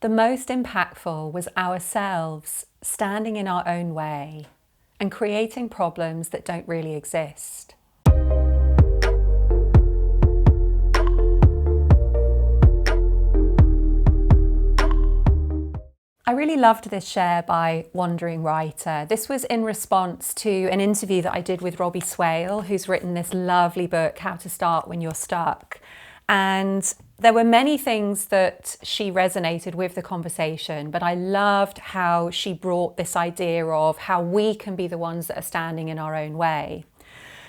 The most impactful was ourselves standing in our own way and creating problems that don't really exist. I really loved this share by Wandering Writer. This was in response to an interview that I did with Robbie Swale, who's written this lovely book, How to Start When You're Stuck. And there were many things that she resonated with the conversation, but I loved how she brought this idea of how we can be the ones that are standing in our own way.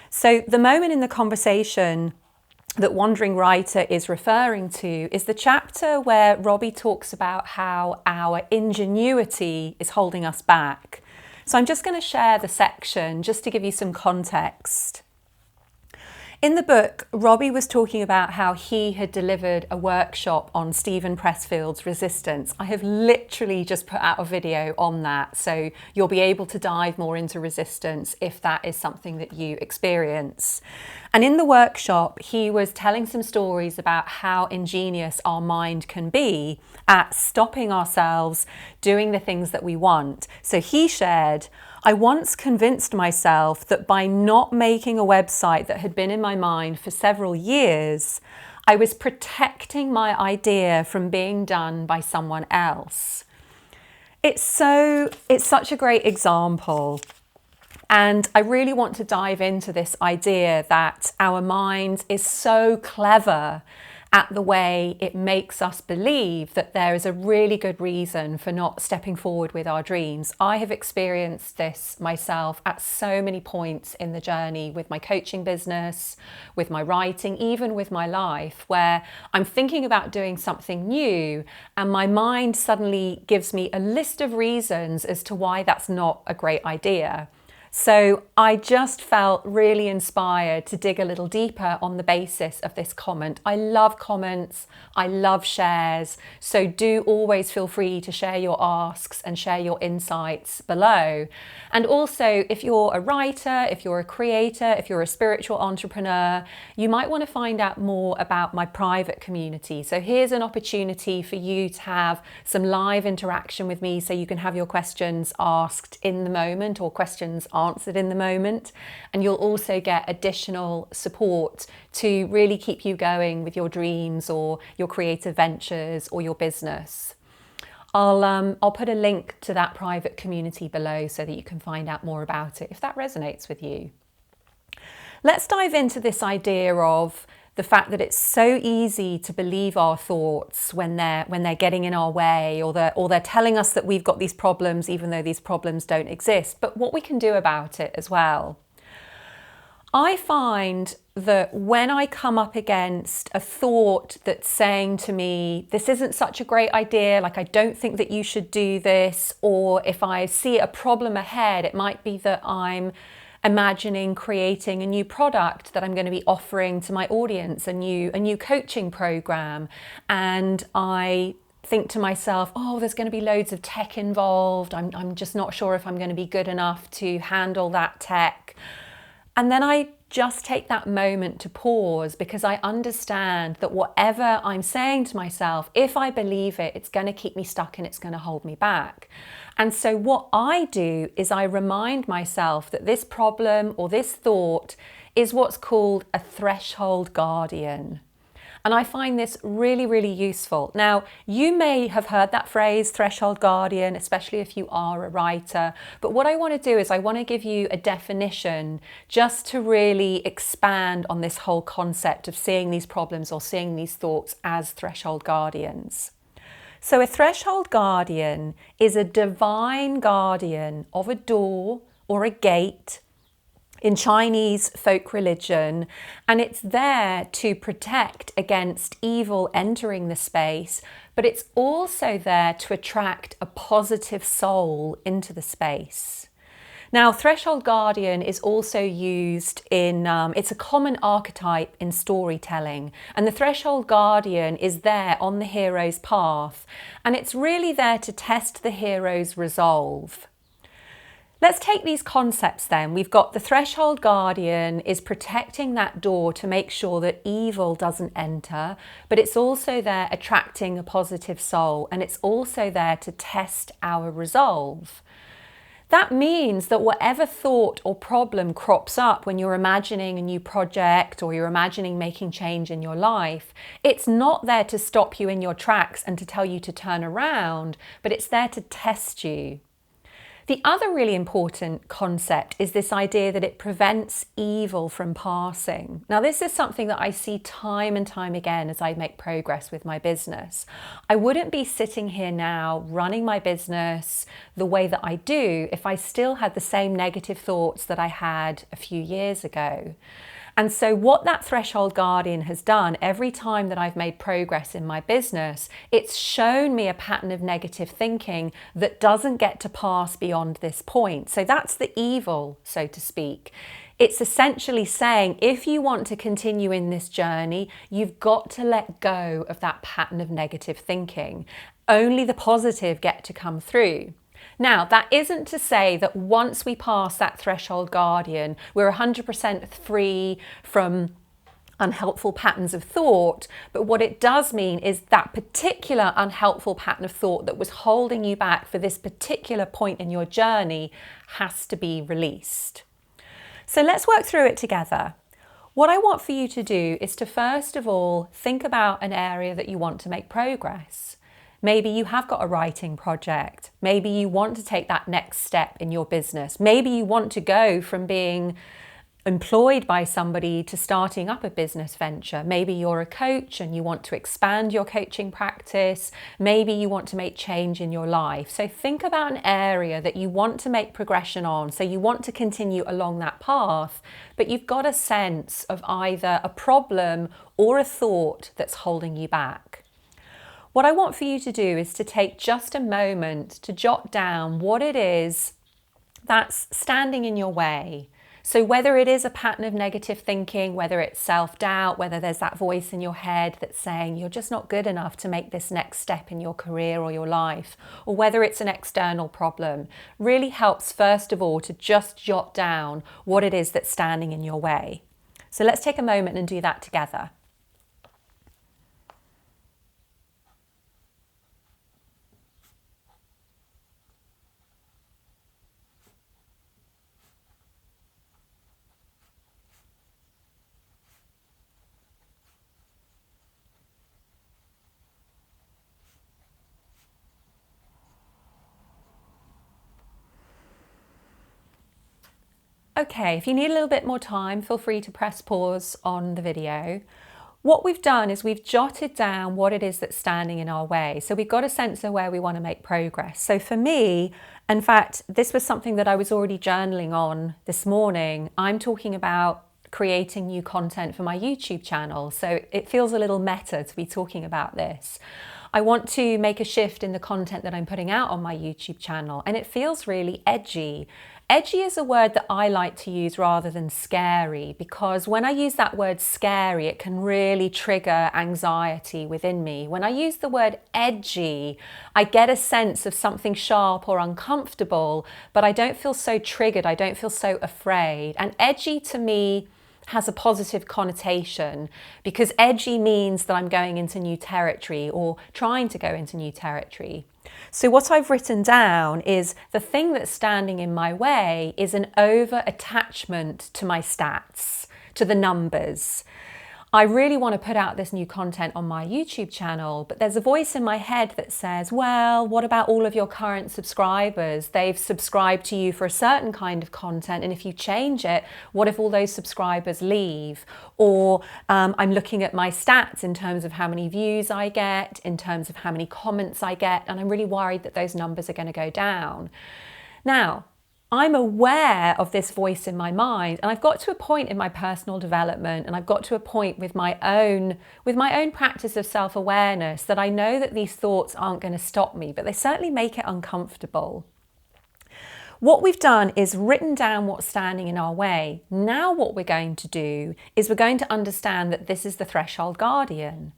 So the moment in the conversation that Wandering Writer is referring to is the chapter where Robbie talks about how our ingenuity is holding us back. So I'm just going to share the section just to give you some context. In the book, Robbie was talking about how he had delivered a workshop on Stephen Pressfield's resistance. I have literally just put out a video on that, so you'll be able to dive more into resistance if that is something that you experience. And in the workshop, he was telling some stories about how ingenious our mind can be at stopping ourselves doing the things that we want. So he shared, I once convinced myself that by not making a website that had been in my mind for several years, I was protecting my idea from being done by someone else. It's such a great example. And I really want to dive into this idea that our mind is so clever at the way it makes us believe that there is a really good reason for not stepping forward with our dreams. I have experienced this myself at so many points in the journey with my coaching business, with my writing, even with my life, where I'm thinking about doing something new and my mind suddenly gives me a list of reasons as to why that's not a great idea. So I just felt really inspired to dig a little deeper on the basis of this comment. I love comments, I love shares, so do always feel free to share your asks and share your insights below. And also, if you're a writer, if you're a creator, if you're a spiritual entrepreneur, you might want to find out more about my private community. So here's an opportunity for you to have some live interaction with me so you can have your questions asked in the moment or questions answered in the moment, and you'll also get additional support to really keep you going with your dreams or your creative ventures or your business. I'll put a link to that private community below so that you can find out more about it if that resonates with you. Let's dive into this idea of the fact that it's so easy to believe our thoughts when they're getting in our way, or they're telling us that we've got these problems even though these problems don't exist, but what we can do about it as well. I find that when I come up against a thought that's saying to me, this isn't such a great idea, like I don't think that you should do this, or if I see a problem ahead, it might be that I'm imagining creating a new product that I'm going to be offering to my audience, a new coaching program, and I think to myself, oh, there's going to be loads of tech involved, I'm just not sure if I'm going to be good enough to handle that tech. And then I just take that moment to pause, because I understand that whatever I'm saying to myself, if I believe it, it's going to keep me stuck and it's going to hold me back. And so what I do is I remind myself that this problem or this thought is what's called a threshold guardian. And I find this really, really useful. Now, you may have heard that phrase, threshold guardian, especially if you are a writer. But what I want to do is I want to give you a definition just to really expand on this whole concept of seeing these problems or seeing these thoughts as threshold guardians. So a threshold guardian is a divine guardian of a door or a gate in Chinese folk religion, and it's there to protect against evil entering the space, but it's also there to attract a positive soul into the space. Now, threshold guardian is also used in, it's a common archetype in storytelling, and the threshold guardian is there on the hero's path, and it's really there to test the hero's resolve. Let's take these concepts then. We've got the threshold guardian is protecting that door to make sure that evil doesn't enter, but it's also there attracting a positive soul, and it's also there to test our resolve. That means that whatever thought or problem crops up when you're imagining a new project or you're imagining making change in your life, it's not there to stop you in your tracks and to tell you to turn around, but it's there to test you. The other really important concept is this idea that it prevents evil from passing. Now, this is something that I see time and time again as I make progress with my business. I wouldn't be sitting here now running my business the way that I do if I still had the same negative thoughts that I had a few years ago. And so what that threshold guardian has done every time that I've made progress in my business, it's shown me a pattern of negative thinking that doesn't get to pass beyond this point. So that's the evil, so to speak. It's essentially saying, if you want to continue in this journey, you've got to let go of that pattern of negative thinking. Only the positive get to come through. Now, that isn't to say that once we pass that threshold guardian, we're 100% free from unhelpful patterns of thought. But what it does mean is that particular unhelpful pattern of thought that was holding you back for this particular point in your journey has to be released. So let's work through it together. What I want for you to do is to first of all think about an area that you want to make progress. Maybe you have got a writing project. Maybe you want to take that next step in your business. Maybe you want to go from being employed by somebody to starting up a business venture. Maybe you're a coach and you want to expand your coaching practice. Maybe you want to make change in your life. So think about an area that you want to make progression on. So you want to continue along that path, but you've got a sense of either a problem or a thought that's holding you back. What I want for you to do is to take just a moment to jot down what it is that's standing in your way. So whether it is a pattern of negative thinking, whether it's self-doubt, whether there's that voice in your head that's saying you're just not good enough to make this next step in your career or your life, or whether it's an external problem, really helps first of all to just jot down what it is that's standing in your way. So let's take a moment and do that together. Okay, if you need a little bit more time, feel free to press pause on the video. What we've done is we've jotted down what it is that's standing in our way. So we've got a sense of where we want to make progress. So for me, in fact, this was something that I was already journaling on this morning. I'm talking about creating new content for my YouTube channel. So it feels a little meta to be talking about this. I want to make a shift in the content that I'm putting out on my YouTube channel, and it feels really edgy. Edgy is a word that I like to use rather than scary, because when I use that word scary, it can really trigger anxiety within me. When I use the word edgy, I get a sense of something sharp or uncomfortable, but I don't feel so triggered, I don't feel so afraid. And edgy to me has a positive connotation, because edgy means that I'm going into new territory or trying to go into new territory. So what I've written down is the thing that's standing in my way is an over attachment to my stats, to the numbers. I really want to put out this new content on my YouTube channel, but there's a voice in my head that says, well, what about all of your current subscribers? They've subscribed to you for a certain kind of content, and if you change it, what if all those subscribers leave? Or I'm looking at my stats in terms of how many views I get, in terms of how many comments I get, and I'm really worried that those numbers are going to go down. Now, I'm aware of this voice in my mind, and I've got to a point in my personal development, and I've got to a point with my own practice of self-awareness that I know that these thoughts aren't going to stop me, but they certainly make it uncomfortable. What we've done is written down what's standing in our way. Now what we're going to do is we're going to understand that this is the threshold guardian.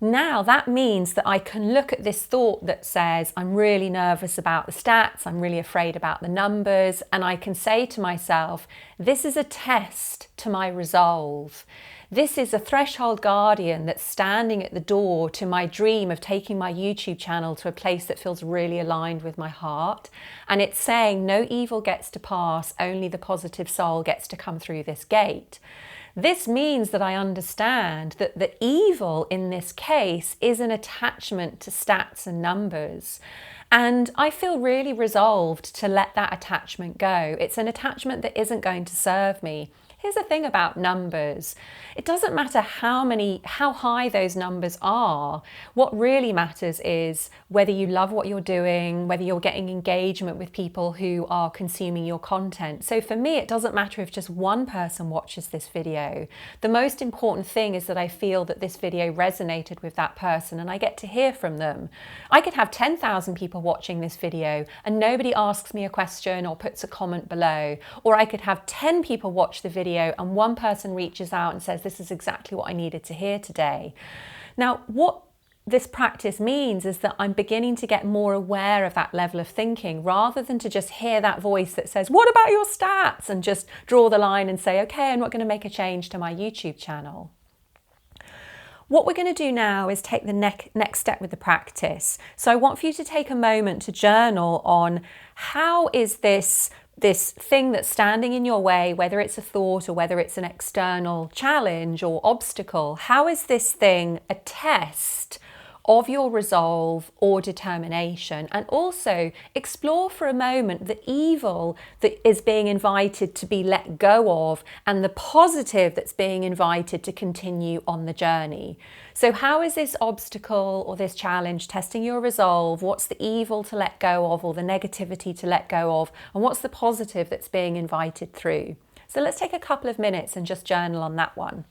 Now that means that I can look at this thought that says, I'm really nervous about the stats, I'm really afraid about the numbers, and I can say to myself, this is a test to my resolve. This is a threshold guardian that's standing at the door to my dream of taking my YouTube channel to a place that feels really aligned with my heart. And it's saying no evil gets to pass, only the positive soul gets to come through this gate. This means that I understand that the evil in this case is an attachment to stats and numbers. And I feel really resolved to let that attachment go. It's an attachment that isn't going to serve me. Here's the thing about numbers. It doesn't matter how high those numbers are. What really matters is whether you love what you're doing, whether you're getting engagement with people who are consuming your content. So for me, it doesn't matter if just one person watches this video. The most important thing is that I feel that this video resonated with that person and I get to hear from them. I could have 10,000 people watching this video and nobody asks me a question or puts a comment below. Or I could have 10 people watch the video and one person reaches out and says, this is exactly what I needed to hear today. Now, what this practice means is that I'm beginning to get more aware of that level of thinking rather than to just hear that voice that says, what about your stats? And just draw the line and say, okay, I'm not going to make a change to my YouTube channel. What we're going to do now is take the next step with the practice. So I want for you to take a moment to journal on how is this thing that's standing in your way, whether it's a thought or whether it's an external challenge or obstacle, how is this thing a test of your resolve or determination? And also explore for a moment the evil that is being invited to be let go of and the positive that's being invited to continue on the journey. So how is this obstacle or this challenge testing your resolve? What's the evil to let go of or the negativity to let go of? And what's the positive that's being invited through? So let's take a couple of minutes and just journal on that one.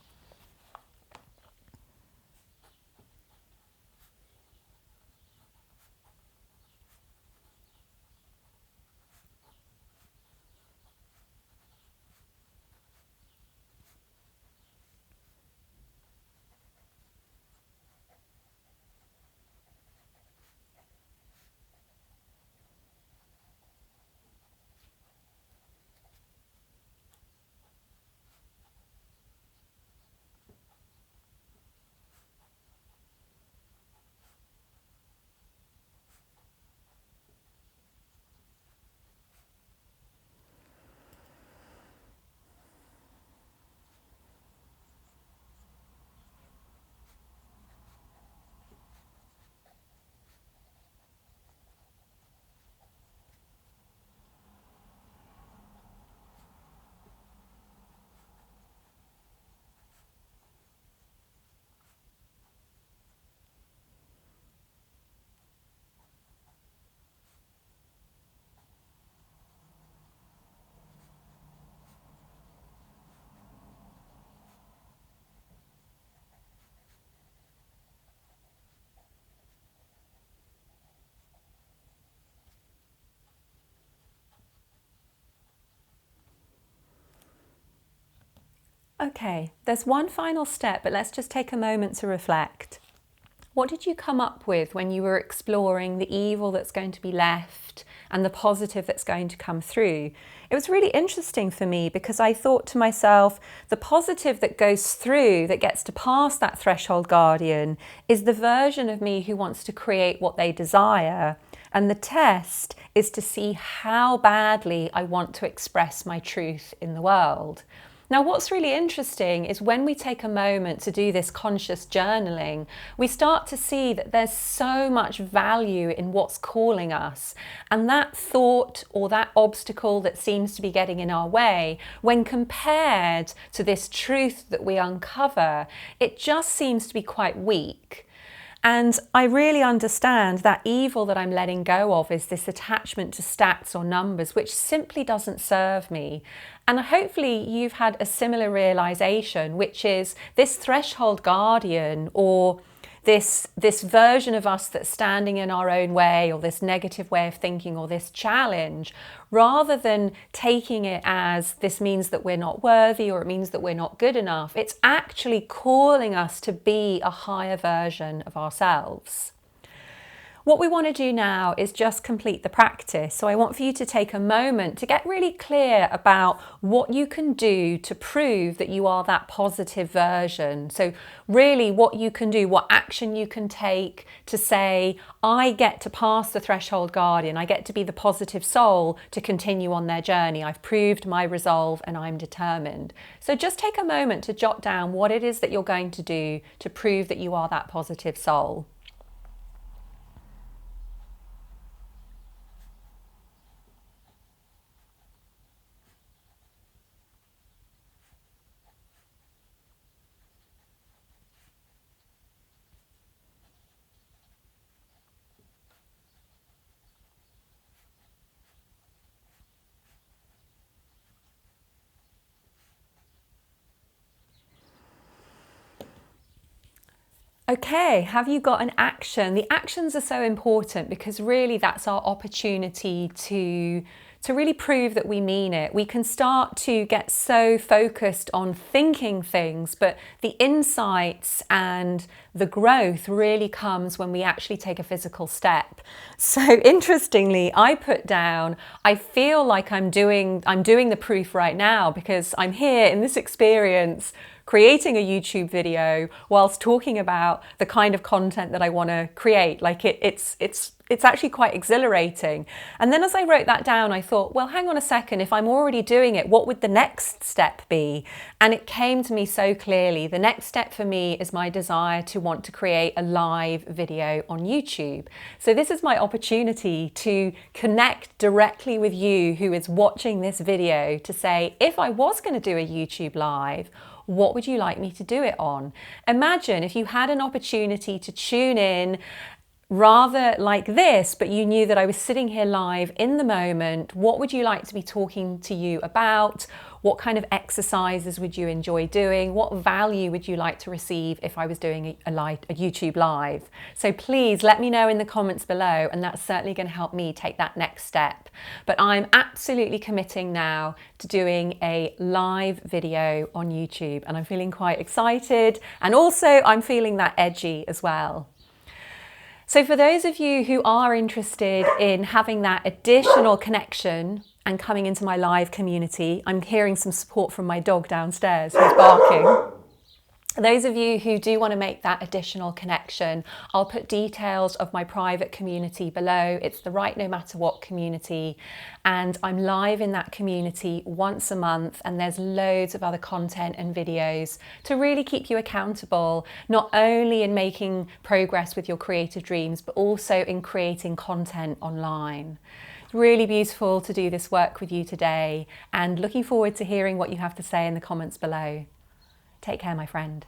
Okay, there's one final step, but let's just take a moment to reflect. What did you come up with when you were exploring the evil that's going to be left and the positive that's going to come through? It was really interesting for me because I thought to myself, the positive that goes through, that gets to pass that threshold guardian, is the version of me who wants to create what they desire. And the test is to see how badly I want to express my truth in the world. Now, what's really interesting is when we take a moment to do this conscious journaling, we start to see that there's so much value in what's calling us. And that thought or that obstacle that seems to be getting in our way, when compared to this truth that we uncover, it just seems to be quite weak. And I really understand that evil that I'm letting go of is this attachment to stats or numbers, which simply doesn't serve me. And hopefully you've had a similar realization, which is this threshold guardian or this version of us that's standing in our own way, or this negative way of thinking, or this challenge, rather than taking it as this means that we're not worthy or it means that we're not good enough. It's actually calling us to be a higher version of ourselves. What we want to do now is just complete the practice. So I want for you to take a moment to get really clear about what you can do to prove that you are that positive version. So really what you can do, what action you can take to say, I get to pass the threshold guardian, I get to be the positive soul to continue on their journey. I've proved my resolve and I'm determined. So just take a moment to jot down what it is that you're going to do to prove that you are that positive soul. Okay, have you got an action? The actions are so important because really that's our opportunity to really prove that we mean it. We can start to get so focused on thinking things, but the insights and the growth really comes when we actually take a physical step. So interestingly, I put down, I feel like I'm doing the proof right now because I'm here in this experience creating a YouTube video whilst talking about the kind of content that I want to create. Like it's actually quite exhilarating. And then as I wrote that down, I thought, well, hang on a second, if I'm already doing it, what would the next step be? And it came to me so clearly. The next step for me is my desire to want to create a live video on YouTube. So this is my opportunity to connect directly with you who is watching this video to say, if I was going to do a YouTube live, what would you like me to do it on? Imagine if you had an opportunity to tune in rather like this, but you knew that I was sitting here live in the moment. What would you like to be talking to you about? What kind of exercises would you enjoy doing? What value would you like to receive if I was doing a YouTube live? So please let me know in the comments below, and that's certainly going to help me take that next step. But I'm absolutely committing now to doing a live video on YouTube, and I'm feeling quite excited, and also I'm feeling that edgy as well. So for those of you who are interested in having that additional connection and coming into my live community, I'm hearing some support from my dog downstairs who's barking. Those of you who do want to make that additional connection, I'll put details of my private community below. It's the Right No Matter What community, and I'm live in that community once a month, and there's loads of other content and videos to really keep you accountable, not only in making progress with your creative dreams, but also in creating content online. It's really beautiful to do this work with you today, and looking forward to hearing what you have to say in the comments below. Take care, my friend.